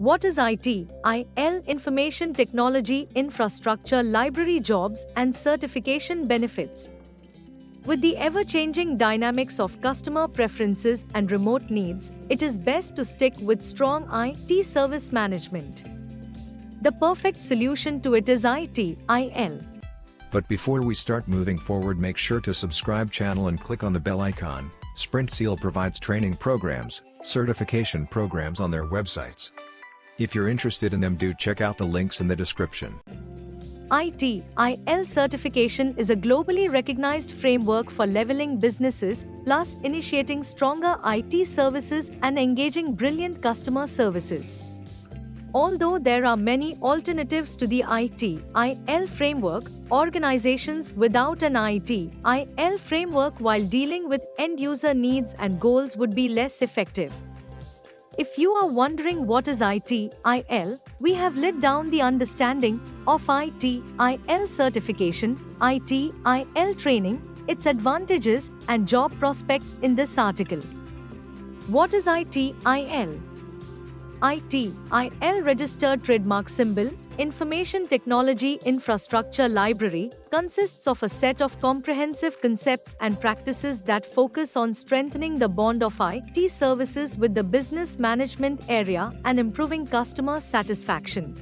What is IT/IL? Information Technology Infrastructure, Library Jobs and Certification Benefits. With the ever-changing dynamics of customer preferences and remote needs, it is best to stick with strong IT service management. The perfect solution to it is IT/IL. But before we start moving forward, make sure to subscribe channel and click on the bell icon. SprintSeal provides training programs, certification programs on their websites. If you're interested in them, do check out the links in the description. IT/IL certification is a globally recognized framework for leveling businesses, plus initiating stronger IT services and engaging brilliant customer services. Although there are many alternatives to the IT/IL framework, organizations without an IT/IL framework while dealing with end-user needs and goals would be less effective. If you are wondering what is IT/IL, we have laid down the understanding of IT/IL certification, IT/IL training, its advantages and job prospects in this article. What is IT/IL? IT/IL registered trademark symbol, Information Technology Infrastructure Library, consists of a set of comprehensive concepts and practices that focus on strengthening the bond of IT services with the business management area and improving customer satisfaction.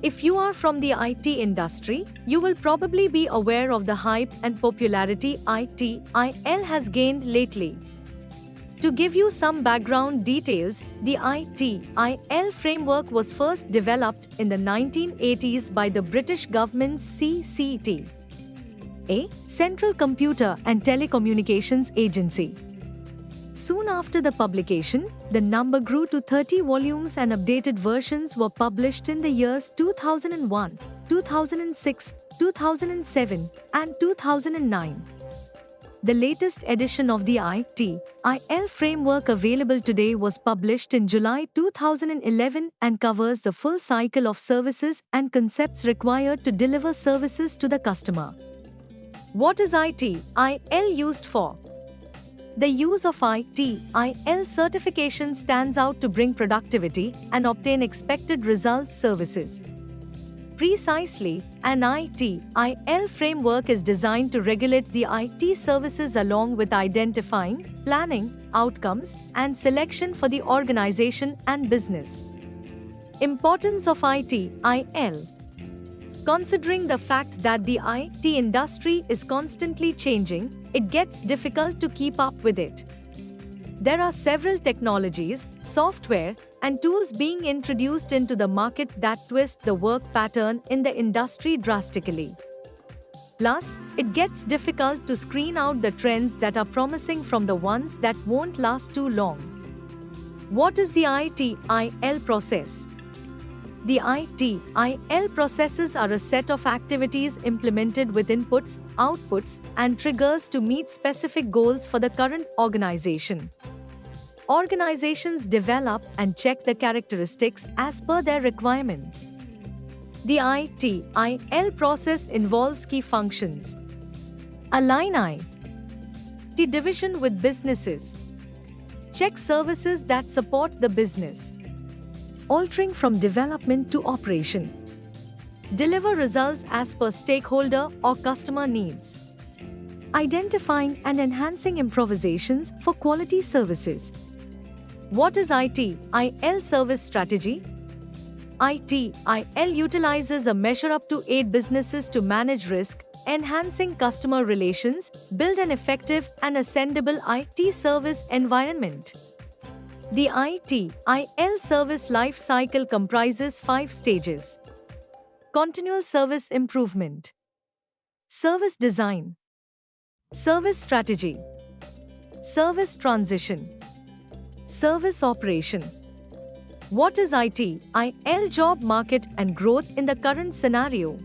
If you are from the IT industry, you will probably be aware of the hype and popularity IT/IL has gained lately. To give you some background details, the IT/IL framework was first developed in the 1980s by the British government's CCT, a Central Computer and Telecommunications Agency. Soon after the publication, the number grew to 30 volumes and updated versions were published in the years 2001, 2006, 2007, and 2009. The latest edition of the IT/IL framework available today was published in July 2011 and covers the full cycle of services and concepts required to deliver services to the customer. What is IT/IL used for? The use of IT/IL certification stands out to bring productivity and obtain expected results services. Precisely, an IT/IL framework is designed to regulate the IT services along with identifying, planning, outcomes, and selection for the organization and business. Importance of IT/IL. Considering the fact that the IT industry is constantly changing, it gets difficult to keep up with it. There are several technologies, software, and tools being introduced into the market that twist the work pattern in the industry drastically. Plus, it gets difficult to screen out the trends that are promising from the ones that won't last too long. What is the IT/IL process? The IT/IL processes are a set of activities implemented with inputs, outputs, and triggers to meet specific goals for the current organization. Organizations develop and check the characteristics as per their requirements. The IT/IL process involves key functions. Align IT division with businesses. Check services that support the business. Altering from development to operation. Deliver results as per stakeholder or customer needs. Identifying and enhancing improvisations for quality services. What is IT/IL service strategy? IT/IL utilizes a measure up to 8 businesses to manage risk, enhancing customer relations, build an effective and ascendable IT service environment. The IT/IL service life cycle comprises 5 stages. Continual service improvement. Service design. Service strategy. Service transition. Service operation. What is IT/IL job market and growth in the current scenario?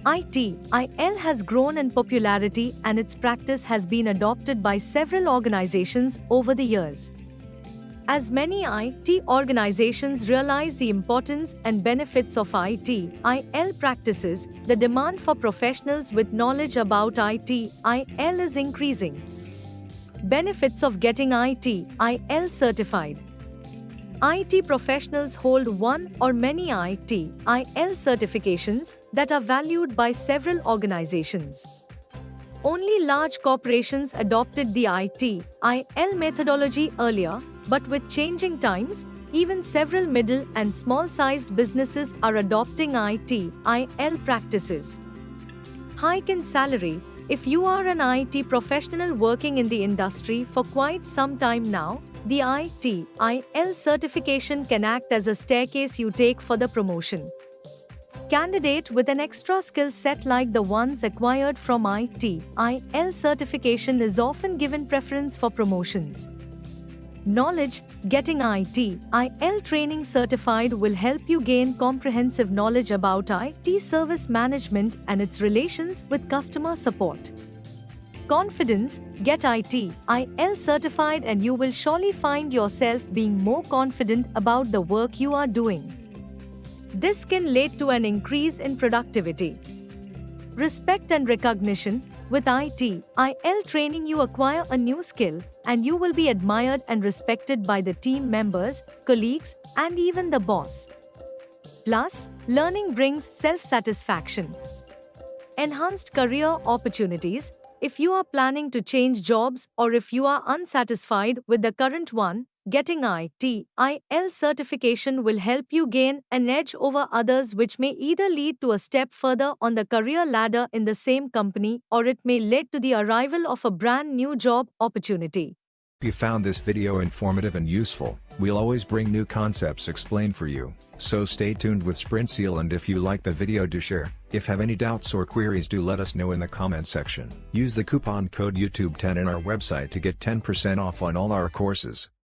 IT/IL has grown in popularity and its practice has been adopted by several organizations over the years. As many IT organizations realize the importance and benefits of IT/IL practices, the demand for professionals with knowledge about IT/IL is increasing. Benefits of getting IT/IL certified. IT professionals hold one or many IT/IL certifications that are valued by several organizations. Only large corporations adopted the IT/IL methodology earlier, but with changing times, even several middle and small-sized businesses are adopting IT/IL practices. Hike in salary. If you are an IT professional working in the industry for quite some time now, the IT/IL certification can act as a staircase you take for the promotion. Candidate with an extra skill set like the ones acquired from IT/IL certification is often given preference for promotions. Knowledge. Getting IT/IL training certified will help you gain comprehensive knowledge about IT service management and its relations with customer support. Confidence. Get IT/IL certified and you will surely find yourself being more confident about the work you are doing. This can lead to an increase in productivity. Respect and recognition. With IT/IL training, you acquire a new skill, and you will be admired and respected by the team members, colleagues, and even the boss. Plus, learning brings self-satisfaction. Enhanced career opportunities. If you are planning to change jobs or if you are unsatisfied with the current one, getting IT/IL certification will help you gain an edge over others, which may either lead to a step further on the career ladder in the same company or it may lead to the arrival of a brand new job opportunity. If you found this video informative and useful, we'll always bring new concepts explained for you, so stay tuned with SprintSeal, and if you like the video, do share. If have any doubts or queries, do let us know in the comment section. Use the coupon code YouTube10 in our website to get 10% off on all our courses.